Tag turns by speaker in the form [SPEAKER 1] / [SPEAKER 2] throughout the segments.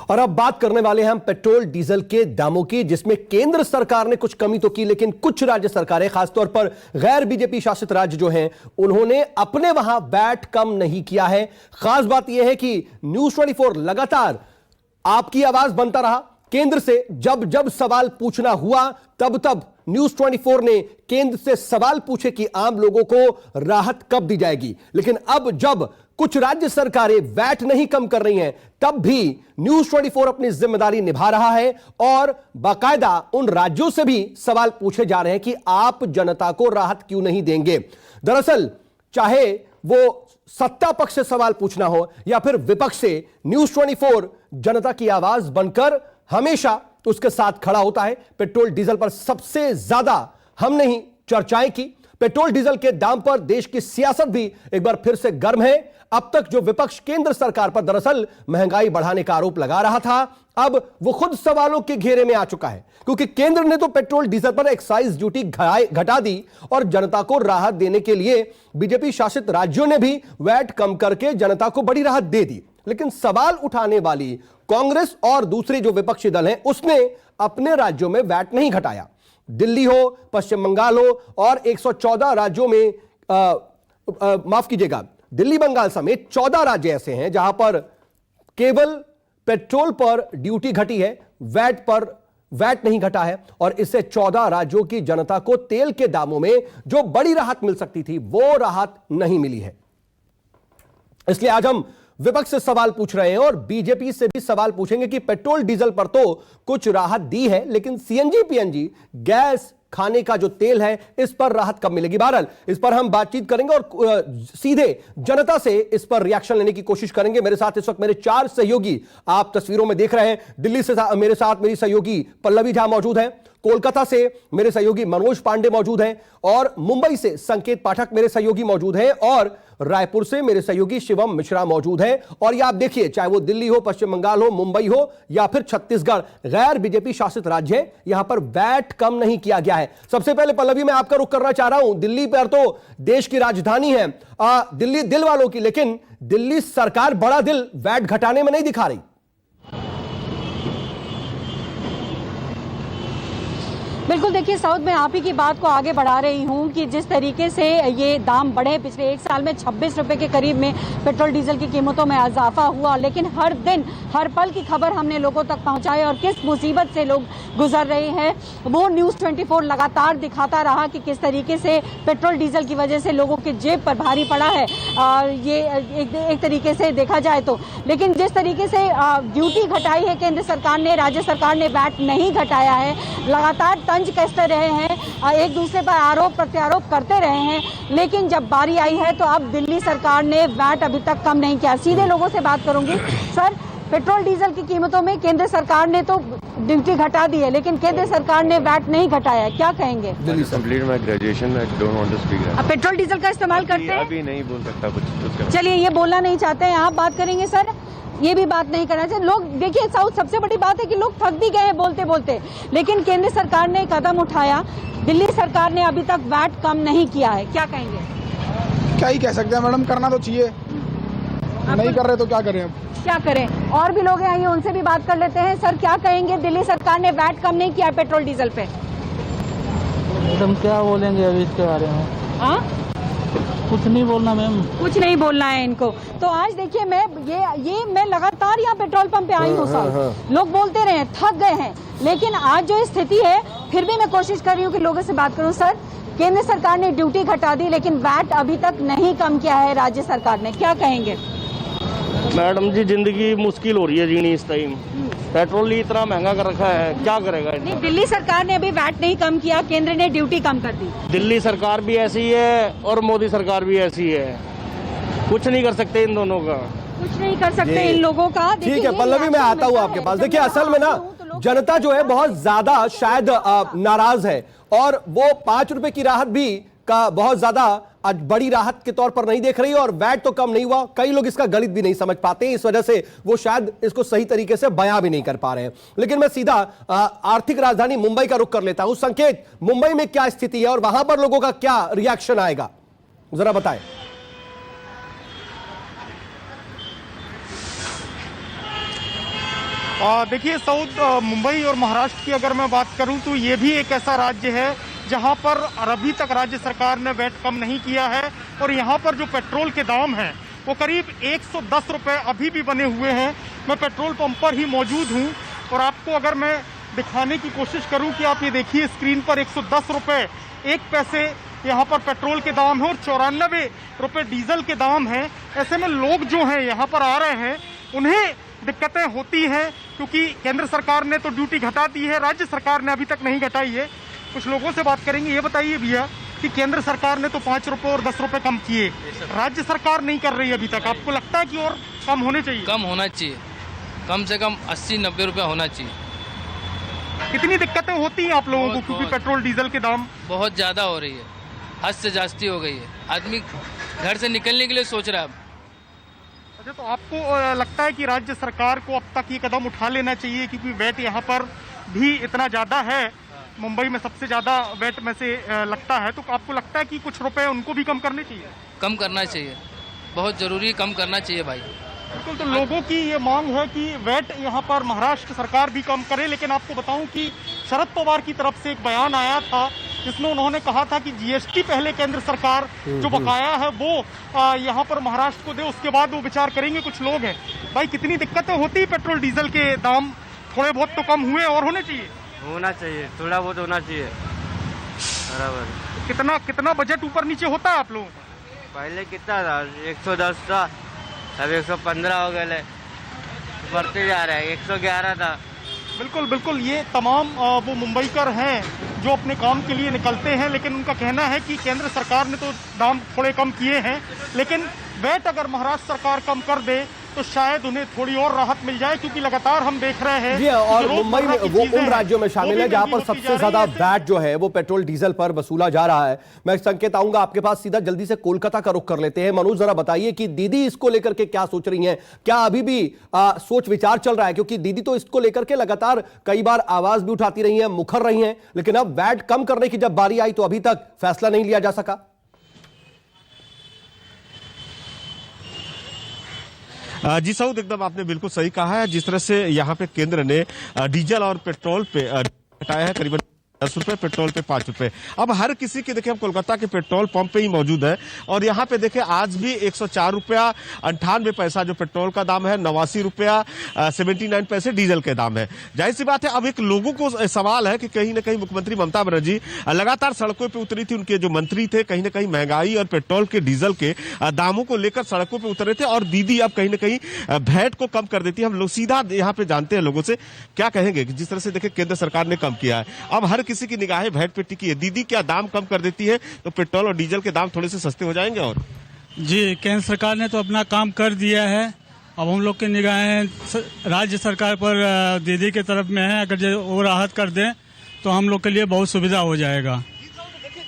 [SPEAKER 1] और अब बात करने वाले हैं हम पेट्रोल डीजल के दामों की, जिसमें केंद्र सरकार ने कुछ कमी तो की, लेकिन कुछ राज्य सरकारें, खासतौर पर गैर बीजेपी शासित राज्य जो हैं, उन्होंने अपने वहां वैट कम नहीं किया है। खास बात यह है कि न्यूज 24 लगातार आपकी आवाज बनता रहा केंद्र से। जब जब सवाल पूछना हुआ तब तब न्यूज 24 ने केंद्र से सवाल पूछे कि आम लोगों को राहत कब दी जाएगी। लेकिन अब जब कुछ राज्य सरकारें वैट नहीं कम कर रही हैं, तब भी न्यूज 24 अपनी जिम्मेदारी निभा रहा है और बाकायदा उन राज्यों से भी सवाल पूछे जा रहे हैं कि आप जनता को राहत क्यों नहीं देंगे। दरअसल चाहे वो सत्ता पक्ष से सवाल पूछना हो या फिर विपक्ष से, न्यूज 24 जनता की आवाज बनकर हमेशा उसके साथ खड़ा होता है। पेट्रोल डीजल पर सबसे ज्यादा हमने ही चर्चाएं की। पेट्रोल डीजल के दाम पर देश की सियासत भी एक बार फिर से गर्म है। अब तक जो विपक्ष केंद्र सरकार पर दरअसल महंगाई बढ़ाने का आरोप लगा रहा था, अब वो खुद सवालों के घेरे में आ चुका है, क्योंकि केंद्र ने तो पेट्रोल डीजल पर एक्साइज ड्यूटी घटा दी और जनता को राहत देने के लिए बीजेपी शासित राज्यों ने भी वैट कम करके जनता को बड़ी राहत दे दी। लेकिन सवाल उठाने वाली कांग्रेस और दूसरे जो विपक्षी दल हैं, उसने अपने राज्यों में वैट नहीं घटाया। दिल्ली हो, पश्चिम बंगाल हो और 114 राज्यों में माफ कीजिएगा, दिल्ली बंगाल समेत 14 राज्य ऐसे हैं जहां पर केवल पेट्रोल पर ड्यूटी घटी है, वैट पर वैट नहीं घटा है। और इससे 14 राज्यों की जनता को तेल के दामों में जो बड़ी राहत मिल सकती थी, वो राहत नहीं मिली है। इसलिए आज हम विपक्ष से सवाल पूछ रहे हैं और बीजेपी से भी सवाल पूछेंगे कि पेट्रोल डीजल पर तो कुछ राहत दी है, लेकिन सीएनजी पीएनजी गैस, खाने का जो तेल है, इस पर राहत कब मिलेगी। बहरहाल इस पर हम बातचीत करेंगे और सीधे जनता से इस पर रिएक्शन लेने की कोशिश करेंगे। मेरे साथ इस वक्त मेरे 4 सहयोगी आप तस्वीरों में देख रहे हैं। दिल्ली से मेरे साथ मेरी सहयोगी पल्लवी झा मौजूद है, कोलकाता से मेरे सहयोगी मनोज पांडे मौजूद हैं और मुंबई से संकेत पाठक मेरे सहयोगी मौजूद हैं और रायपुर से मेरे सहयोगी शिवम मिश्रा मौजूद हैं। और ये आप देखिए, चाहे वो दिल्ली हो, पश्चिम बंगाल हो, मुंबई हो या फिर छत्तीसगढ़, गैर बीजेपी शासित राज्य है, यहां पर वैट कम नहीं किया गया है। सबसे पहले पल्लवी, मैं आपका रुख करना चाह रहा हूं। दिल्ली पर तो देश की राजधानी है, दिल्ली दिल वालों की, लेकिन दिल्ली सरकार बड़ा दिल वैट घटाने में नहीं दिखा रही।
[SPEAKER 2] बिल्कुल, देखिए साउथ में आप ही की बात को आगे बढ़ा रही हूँ कि जिस तरीके से ये दाम बढ़े, पिछले 1 साल में 26 रुपए के करीब में पेट्रोल डीजल की कीमतों में इजाफा हुआ, लेकिन हर दिन हर पल की खबर हमने लोगों तक पहुंचाई और किस मुसीबत से लोग गुजर रहे हैं वो न्यूज़ 24 लगातार दिखाता रहा कि किस तरीके से पेट्रोल डीजल की वजह से लोगों के जेब पर भारी पड़ा है। ये एक तरीके से देखा जाए तो, लेकिन जिस तरीके से ड्यूटी घटाई है केंद्र सरकार ने, राज्य सरकार ने वैट नहीं घटाया है, लगातार कसते रहे हैं, एक दूसरे पर आरोप प्रत्यारोप करते रहे हैं, लेकिन जब बारी आई है तो अब दिल्ली सरकार ने वैट अभी तक कम नहीं किया। सीधे लोगों से बात करूंगी। सर, पेट्रोल डीजल की कीमतों में केंद्र सरकार ने तो ड्यूटी घटा दी है, लेकिन केंद्र सरकार ने वैट नहीं घटाया है, क्या कहेंगे? आप पेट्रोल डीजल का इस्तेमाल करते हैं?
[SPEAKER 3] अभी नहीं बोल सकता कुछ।
[SPEAKER 2] चलिए, ये बोलना नहीं चाहते हैं, आप बात करेंगे? सर, ये भी बात नहीं करना चाहिए। लोग देखिए, साउथ सबसे बड़ी बात है कि लोग थक भी गए हैं बोलते बोलते, लेकिन केंद्र सरकार ने कदम उठाया, दिल्ली सरकार ने अभी तक वैट कम नहीं किया है, क्या कहेंगे?
[SPEAKER 4] क्या ही कह सकते हैं मैडम, करना तो चाहिए, नहीं कर रहे तो क्या करें अब?
[SPEAKER 2] क्या करें? और भी लोग हैं, आइए उनसे भी बात कर लेते हैं। सर, क्या कहेंगे, दिल्ली सरकार ने वैट कम नहीं किया पेट्रोल डीजल पे?
[SPEAKER 5] मैडम क्या बोलेंगे अभी इसके बारे में?
[SPEAKER 2] हाँ,
[SPEAKER 5] कुछ नहीं बोलना मैम,
[SPEAKER 2] कुछ नहीं बोलना है इनको। तो आज देखिए, मैं लगातार यहाँ पेट्रोल पंप पे आई हूँ साहब, लोग बोलते रहे थक गए हैं, लेकिन आज जो स्थिति है, फिर भी मैं कोशिश कर रही हूँ कि लोगों से बात करूँ। सर, केंद्र सरकार ने ड्यूटी घटा दी, लेकिन वैट अभी तक नहीं कम किया है राज्य सरकार ने, क्या कहेंगे?
[SPEAKER 3] मैडम जी, जिंदगी मुश्किल हो रही है जीनी इस टाइम। पेट्रोल ही इतना महंगा कर रखा है, क्या करेगा?
[SPEAKER 2] नहीं, दिल्ली सरकार ने अभी वैट नहीं कम किया, केंद्र ने ड्यूटी कम कर दी।
[SPEAKER 3] दिल्ली सरकार भी ऐसी है और मोदी सरकार भी ऐसी है, कुछ नहीं कर सकते इन दोनों का,
[SPEAKER 2] कुछ नहीं कर सकते इन लोगों का।
[SPEAKER 1] ठीक है पल्लवी, मैं आता हूं आपके पास। देखिए, असल में ना जनता जो है बहुत ज्यादा शायद नाराज है और वो 5 रुपए की राहत भी का बहुत ज्यादा बड़ी राहत के तौर पर नहीं देख रही, और वैट तो कम नहीं हुआ। कई लोग इसका गणित भी नहीं समझ पाते, इस वजह से वो शायद इसको सही तरीके से बयां भी नहीं कर पा रहे हैं। लेकिन मैं सीधा आर्थिक राजधानी मुंबई का रुख कर लेता हूं। संकेत, मुंबई में क्या स्थिति है और वहां पर लोगों का क्या रिएक्शन आएगा, जरा बताएं।
[SPEAKER 6] देखिए साउथ मुंबई और महाराष्ट्र की अगर मैं बात करूं तो ये भी एक ऐसा राज्य है जहां पर अभी तक राज्य सरकार ने वैट कम नहीं किया है और यहां पर जो पेट्रोल के दाम हैं वो करीब 110 रुपए अभी भी बने हुए हैं। मैं पेट्रोल पंप पर ही मौजूद हूं और आपको अगर मैं दिखाने की कोशिश करूं कि आप ये देखिए स्क्रीन पर 110 रुपए 1 पैसे यहाँ पर पेट्रोल के दाम है और 94 रुपए डीजल के दाम हैं। ऐसे में लोग जो हैं यहाँ पर आ रहे हैं उन्हें दिक्कतें होती हैं क्योंकि केंद्र सरकार ने तो ड्यूटी घटा दी है, राज्य सरकार ने अभी तक नहीं घटाई है। कुछ लोगों से बात करेंगे। ये बताइए भैया कि केंद्र सरकार ने तो 5 रुपए और 10 रुपए कम किए, राज्य सरकार नहीं कर रही अभी तक। आपको लगता है कि और कम होने चाहिए?
[SPEAKER 7] कम होना चाहिए, कम से कम 80-90 रुपये होना चाहिए।
[SPEAKER 6] कितनी दिक्कतें होती हैं आप लोगों को क्योंकि पेट्रोल डीजल के दाम
[SPEAKER 7] बहुत ज़्यादा हो रही है, हद से जास्ती हो गई है। आदमी घर से निकलने के लिए सोच रहा है अब।
[SPEAKER 6] अच्छा, तो आपको लगता है कि राज्य सरकार को अब तक ये कदम उठा लेना चाहिए क्योंकि वैट यहाँ पर भी इतना ज़्यादा है, मुंबई में सबसे ज़्यादा वैट में से लगता है, तो आपको लगता है कि कुछ रुपए उनको भी कम करने चाहिए?
[SPEAKER 7] कम करना चाहिए, बहुत ज़रूरी, कम करना चाहिए भाई।
[SPEAKER 6] बिल्कुल, तो लोगों की ये मांग है कि वैट यहाँ पर महाराष्ट्र सरकार भी कम करे। लेकिन आपको बताऊं कि शरद पवार की तरफ से एक बयान आया था जिसमें उन्होंने कहा था कि जीएसटी पहले केंद्र सरकार जो बकाया है वो यहाँ पर महाराष्ट्र को दे, उसके बाद वो विचार करेंगे। कुछ लोग हैं भाई, कितनी दिक्कतें होती है पेट्रोल डीजल के दाम थोड़े बहुत तो कम हुए और होने चाहिए?
[SPEAKER 8] होना चाहिए, थोड़ा बहुत होना चाहिए बराबर।
[SPEAKER 6] कितना बजट ऊपर नीचे होता है आप लोगों का?
[SPEAKER 8] पहले कितना था? 110 था, अब 115 हो गए, बढ़ते जा रहा है। 111 था।
[SPEAKER 6] बिल्कुल बिल्कुल, ये तमाम वो मुंबईकर हैं जो अपने काम के लिए निकलते हैं, लेकिन उनका कहना है कि केंद्र सरकार ने तो दाम थोड़े कम किए हैं, लेकिन वैट अगर महाराष्ट्र सरकार कम कर दे तो शायद उन्हें थोड़ी और राहत मिल जाए क्योंकि लगातार हम देख रहे हैं।
[SPEAKER 1] जी, और मुंबई में वो उन राज्यों में शामिल है जहां पर सबसे ज्यादा वैट जो है वो पेट्रोल डीजल पर वसूला जा रहा है। मैं संकेत आऊंगा आपके पास सीधा, जल्दी से कोलकाता का रुख कर लेते हैं। मनोज, जरा बताइए कि दीदी इसको लेकर के क्या सोच रही हैं? क्या अभी भी सोच विचार चल रहा है? क्योंकि दीदी तो इसको लेकर के लगातार कई बार आवाज भी उठाती रही है, मुखर रही है, लेकिन अब वैट कम करने की जब बारी आई तो अभी तक फैसला नहीं लिया जा सका।
[SPEAKER 9] जी साउद, एकदम आपने बिल्कुल सही कहा है। जिस तरह से यहाँ पे केंद्र ने डीजल और पेट्रोल पे घटाया है करीबन 10 रुपए, पेट्रोल पे 5 रुपए। अब हर किसी के देखिए, हम कोलकाता के पेट्रोल पंप पे ही मौजूद है और यहाँ पे देखिए आज भी 104 रुपया 98 पैसा जो पेट्रोल का दाम है, 89 रुपया 79 पैसे डीजल के दाम है। जाहिर सी बात है, अब एक लोगों को सवाल है कि कहीं ना कहीं मुख्यमंत्री ममता बनर्जी लगातार सड़कों पर उतरी थी, उनके जो मंत्री थे कहीं ना कहीं महंगाई और पेट्रोल के डीजल के दामों को लेकर सड़कों पर उतरे थे और दीदी अब कहीं ना कहीं वैट को कम कर देती है। हम लोग सीधा यहाँ पे जानते हैं लोगों से क्या कहेंगे कि जिस तरह से देखिए केंद्र सरकार ने कम किया है, अब हर किसी की निगाहें वैट पे टिकी है। दीदी, क्या दाम कम कर देती है तो पेट्रोल और डीजल के दाम थोड़े से सस्ते हो जाएंगे? और
[SPEAKER 5] जी, केंद्र सरकार ने तो अपना काम कर दिया है। अब हम लोग की निगाहें राज्य सरकार पर दीदी के तरफ में है। अगर वो राहत कर दें तो हम लोग के लिए बहुत सुविधा हो जाएगा।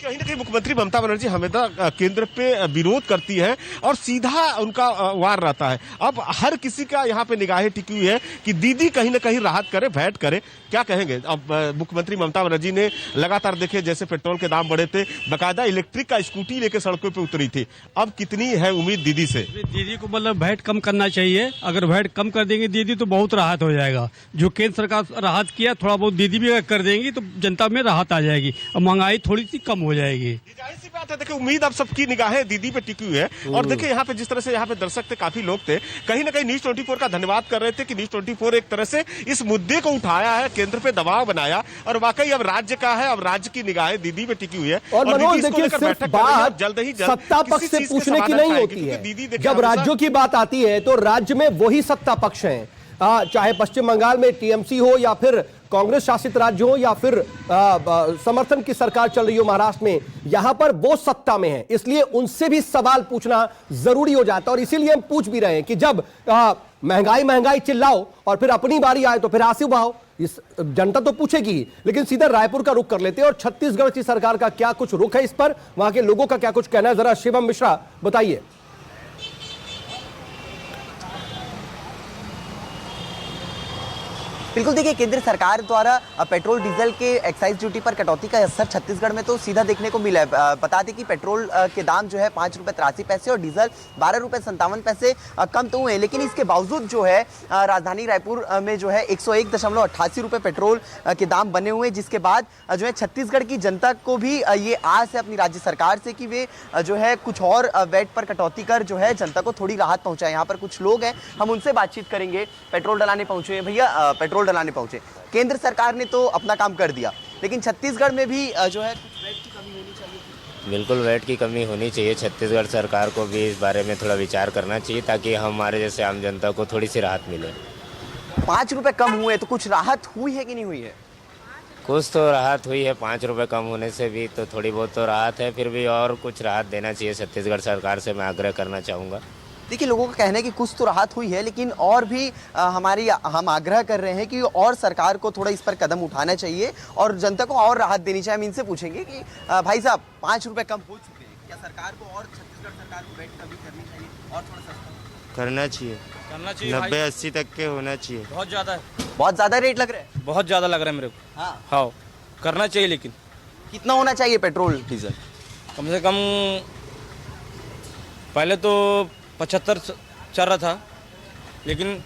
[SPEAKER 9] कहीं ना कहीं मुख्यमंत्री ममता बनर्जी हमेशा केंद्र पे विरोध करती है और सीधा उनका वार रहता है। अब हर किसी का यहाँ पे निगाहें टिकी हुई है कि दीदी कहीं ना कहीं राहत करे, वैट करे। क्या कहेंगे? अब मुख्यमंत्री ममता बनर्जी ने लगातार देखे जैसे पेट्रोल के दाम बढ़े थे, बाकायदा इलेक्ट्रिक का स्कूटी लेके सड़कों पे उतरी थी। अब कितनी है उम्मीद दीदी से?
[SPEAKER 5] दीदी को मतलब वैट कम करना चाहिए। अगर वैट कम कर देंगे दीदी तो बहुत राहत हो जाएगा। जो केंद्र सरकार राहत किया, थोड़ा बहुत दीदी भी अगर कर देंगी तो जनता में राहत आ जाएगी और महंगाई थोड़ी सी कम हो जाएगी।
[SPEAKER 9] जाहिर सी बात है, देखिए उम्मीद अब सबकी निगाहें दीदी पे टिकी हुई है। और देखिए यहाँ पे जिस तरह से यहाँ पे दर्शक थे, काफी लोग थे, कहीं ना कहीं न्यूज 24 का धन्यवाद कर रहे थे कि न्यूज 24 एक तरह से इस मुद्दे को उठाया है, केंद्र पे दबाव बनाया और वाकई अब राज्य का है, अब राज्य की निगाहें दीदी पे टिकी हुई है।
[SPEAKER 1] और मनोज देखिए, सिर्फ बात
[SPEAKER 9] जल्द ही
[SPEAKER 1] सत्ता पक्ष से पूछने की नहीं होती है। जब राज्यों की बात आती है तो राज्य में वही सत्ता पक्ष है, चाहे पश्चिम बंगाल में टीएमसी हो या फिर कांग्रेस शासित राज्य हो या फिर समर्थन की सरकार चल रही हो महाराष्ट्र में, यहां पर वो सत्ता में है, इसलिए उनसे भी सवाल पूछना जरूरी हो जाता है। और इसीलिए हम पूछ भी रहे हैं कि जब महंगाई चिल्लाओ और फिर अपनी बारी आए तो फिर आंसू बहाओ, इस जनता तो पूछेगी। लेकिन सीधा रायपुर का रुख कर लेते हैं और छत्तीसगढ़ की सरकार का क्या कुछ रुख है इस पर, वहां के लोगों का क्या कुछ कहना है, जरा शिवम मिश्रा बताइए।
[SPEAKER 10] बिल्कुल देखिए, केंद्र सरकार द्वारा पेट्रोल डीजल के एक्साइज ड्यूटी पर कटौती का असर छत्तीसगढ़ में तो सीधा देखने को मिला है। बता दें कि पेट्रोल के दाम जो है 5 रुपये 83 पैसे और डीजल 12 रुपये 57 पैसे कम तो हुए, लेकिन इसके बावजूद जो है राजधानी रायपुर में जो है 101.88 रुपये पेट्रोल के दाम बने हुए, जिसके बाद जो है छत्तीसगढ़ की जनता को भी ये आस है अपनी राज्य सरकार से कि वे जो है कुछ और वैट पर कटौती कर जो है जनता को थोड़ी राहत पहुंचाए। यहाँ पर कुछ लोग हैं, हम उनसे बातचीत करेंगे। पेट्रोल डलाने पहुंचे हैं भैया, पेट्रोल डलाने पहुंचे। केंद्र सरकार ने तो अपना काम कर दिया, लेकिन छत्तीसगढ़ में भी जो है कुछ वैट की कमी होनी चाहिए।
[SPEAKER 11] बिल्कुल वैट की कमी होनी चाहिए। छत्तीसगढ़ सरकार को भी इस बारे में थोड़ा विचार करना चाहिए ताकि हमारे जैसे आम जनता को थोड़ी सी राहत मिले।
[SPEAKER 10] 5 रुपए कम हुए तो कुछ राहत हुई है कि नहीं हुई है?
[SPEAKER 11] कुछ तो राहत हुई है, 5 रुपये कम होने से भी तो थोड़ी बहुत तो राहत है, फिर भी और कुछ राहत देना चाहिए छत्तीसगढ़ सरकार से, मैं आग्रह करना चाहूँगा।
[SPEAKER 10] देखिए, लोगों का कहना है कि कुछ तो राहत हुई है, लेकिन और भी हम आग्रह कर रहे हैं कि और सरकार को थोड़ा इस पर कदम उठाना चाहिए और जनता को और राहत देनी चाहिए। हम इनसे पूछेंगे कि भाई साहब, 5 रुपये कम हो चुके हैं, क्या सरकार को और छत्तीसगढ़ सरकार को वैट कमी करनी चाहिए और थोड़ा सस्ता
[SPEAKER 11] करना चाहिए 90-80 तक के होना चाहिए।
[SPEAKER 7] बहुत ज़्यादा है,
[SPEAKER 10] बहुत ज़्यादा रेट लग रहा है।
[SPEAKER 7] बहुत ज़्यादा लग रहा है मेरे को। हाँ, करना चाहिए, लेकिन
[SPEAKER 10] कितना होना चाहिए पेट्रोल डीजल?
[SPEAKER 7] कम से कम पहले तो 75 चल रहा था, लेकिन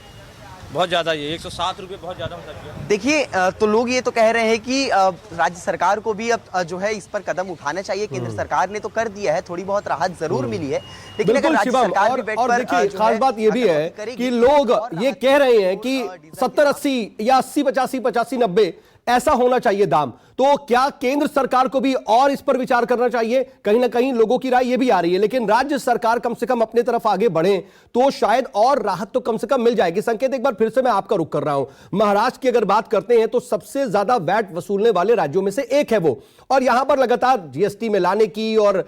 [SPEAKER 7] बहुत ज़्यादा ये 107 रुपये बहुत ज़्यादा हो सकता है।
[SPEAKER 10] देखिए, तो लोग ये तो कह रहे हैं कि राज्य सरकार को भी अब जो है इस पर कदम उठाना चाहिए। केंद्र सरकार ने तो कर दिया है, थोड़ी बहुत राहत जरूर मिली है, लेकिन अगर राज्य सरकार भी बैठ पर
[SPEAKER 1] देखिए, खास बात ये भी है कि लोग ये कह रहे हैं कि 70-80 या 80-85 85-90 ऐसा होना चाहिए दाम। तो क्या केंद्र सरकार को भी और इस पर विचार करना चाहिए? कहीं ना कहीं लोगों की राय ये भी आ रही है, लेकिन राज्य सरकार कम से कम अपने तरफ आगे बढ़े तो शायद और राहत तो कम से कम मिल जाएगी। संकेत, एक बार फिर से मैं आपका रुख कर रहा हूं। महाराष्ट्र की अगर बात करते हैं तो सबसे ज्यादा वैट वसूलने वाले राज्यों में से एक है वो, और यहां पर लगातार जीएसटी में लाने की और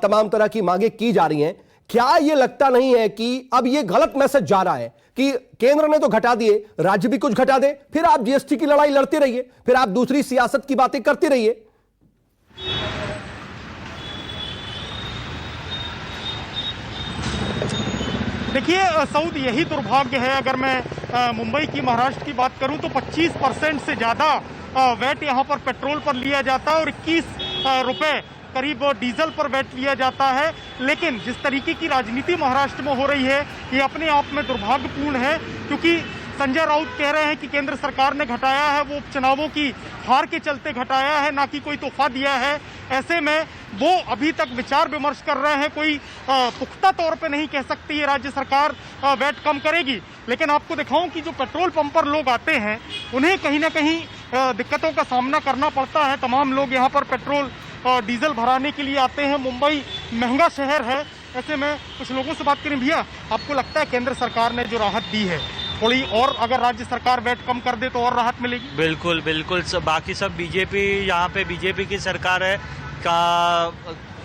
[SPEAKER 1] तमाम तरह की मांगे की जा रही हैं। क्या यह लगता नहीं है कि अब यह गलत मैसेज जा रहा है कि केंद्र ने तो घटा दिए, राज्य भी कुछ घटा दे, फिर आप जीएसटी की लड़ाई लड़ते रहिए, फिर आप दूसरी सियासत की बातें करते रहिए?
[SPEAKER 6] देखिए सऊद, यही दुर्भाग्य है। अगर मैं मुंबई की, महाराष्ट्र की बात करूं तो 25% से ज़्यादा वैट यहां पर पेट्रोल पर लिया जाता है और 21 रुपये करीब डीजल पर वैट लिया जाता है। लेकिन जिस तरीके की राजनीति महाराष्ट्र में हो रही है, ये अपने आप में दुर्भाग्यपूर्ण है, क्योंकि संजय राउत कह रहे हैं कि केंद्र सरकार ने घटाया है, वो उपचुनावों की हार के चलते घटाया है, ना कि कोई तोहफा दिया है। ऐसे में वो अभी तक विचार विमर्श कर रहे हैं, कोई पुख्ता तौर पे नहीं कह सकती है राज्य सरकार वैट कम करेगी। लेकिन आपको दिखाऊं कि जो पेट्रोल पंप पर लोग आते हैं, उन्हें कहीं ना कहीं दिक्कतों का सामना करना पड़ता है। तमाम लोग यहाँ पर पेट्रोल डीजल भराने के लिए आते हैं। मुंबई महंगा शहर है, ऐसे में कुछ लोगों से बात करें। भैया, आपको लगता है केंद्र सरकार ने जो राहत दी है, थोड़ी और अगर राज्य सरकार वैट कम कर दे तो और राहत मिलेगी?
[SPEAKER 12] बिल्कुल बिल्कुल। बाकी सब बीजेपी, यहाँ पे बीजेपी की सरकार है का,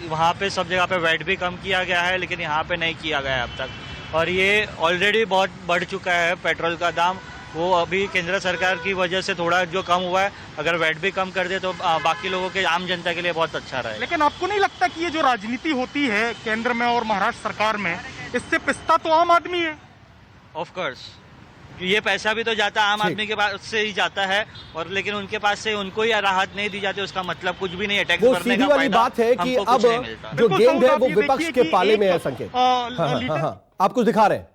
[SPEAKER 12] वहाँ पे सब जगह पे वैट भी कम किया गया है, लेकिन यहाँ पे नहीं किया गया है अब तक। और ये ऑलरेडी बहुत बढ़ चुका है पेट्रोल का दाम, वो अभी केंद्र सरकार की वजह से थोड़ा जो कम हुआ है, अगर वैट भी कम कर दे तो बाकी लोगों के, आम जनता के लिए बहुत अच्छा रहेगा।
[SPEAKER 6] लेकिन आपको नहीं लगता कि ये जो राजनीति होती है केंद्र में और महाराष्ट्र सरकार में, इससे पिसता तो आम आदमी है?
[SPEAKER 12] ऑफ कोर्स, ये पैसा भी तो जाता है आम आदमी के पास से ही जाता है, और लेकिन उनके पास से उनको ही राहत नहीं दी जाती, उसका मतलब कुछ भी नहीं है। टैक्स भरने का फायदा
[SPEAKER 1] बात है कि अब जो गेंद है वो विपक्ष के पाले में है। संकेत, हाँ, आप कुछ दिखा रहे हैं।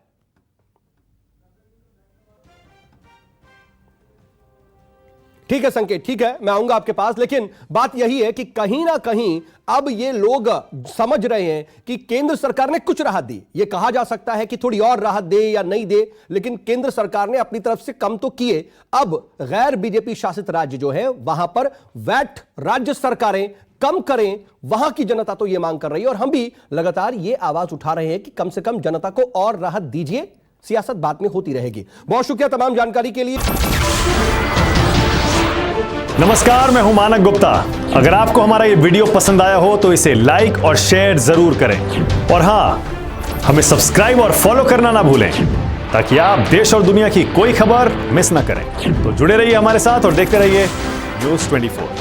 [SPEAKER 1] ठीक है संकेत, ठीक है, मैं आऊंगा आपके पास, लेकिन बात यही है कि कहीं ना कहीं अब ये लोग समझ रहे हैं कि केंद्र सरकार ने कुछ राहत दी। ये कहा जा सकता है कि थोड़ी और राहत दे या नहीं दे, लेकिन केंद्र सरकार ने अपनी तरफ से कम तो किए। अब गैर बीजेपी शासित राज्य जो है वहां पर वैट राज्य सरकारें कम करें, वहां की जनता तो यह मांग कर रही है, और हम भी लगातार ये आवाज उठा रहे हैं कि कम से कम जनता को और राहत दीजिए। सियासत बाद में होती रहेगी। बहुत शुक्रिया तमाम जानकारी के लिए।
[SPEAKER 13] नमस्कार, मैं हूं मानक गुप्ता। अगर आपको हमारा ये वीडियो पसंद आया हो तो इसे लाइक और शेयर जरूर करें, और हां, हमें सब्सक्राइब और फॉलो करना ना भूलें ताकि आप देश और दुनिया की कोई खबर मिस ना करें। तो जुड़े रहिए हमारे साथ और देखते रहिए News 24।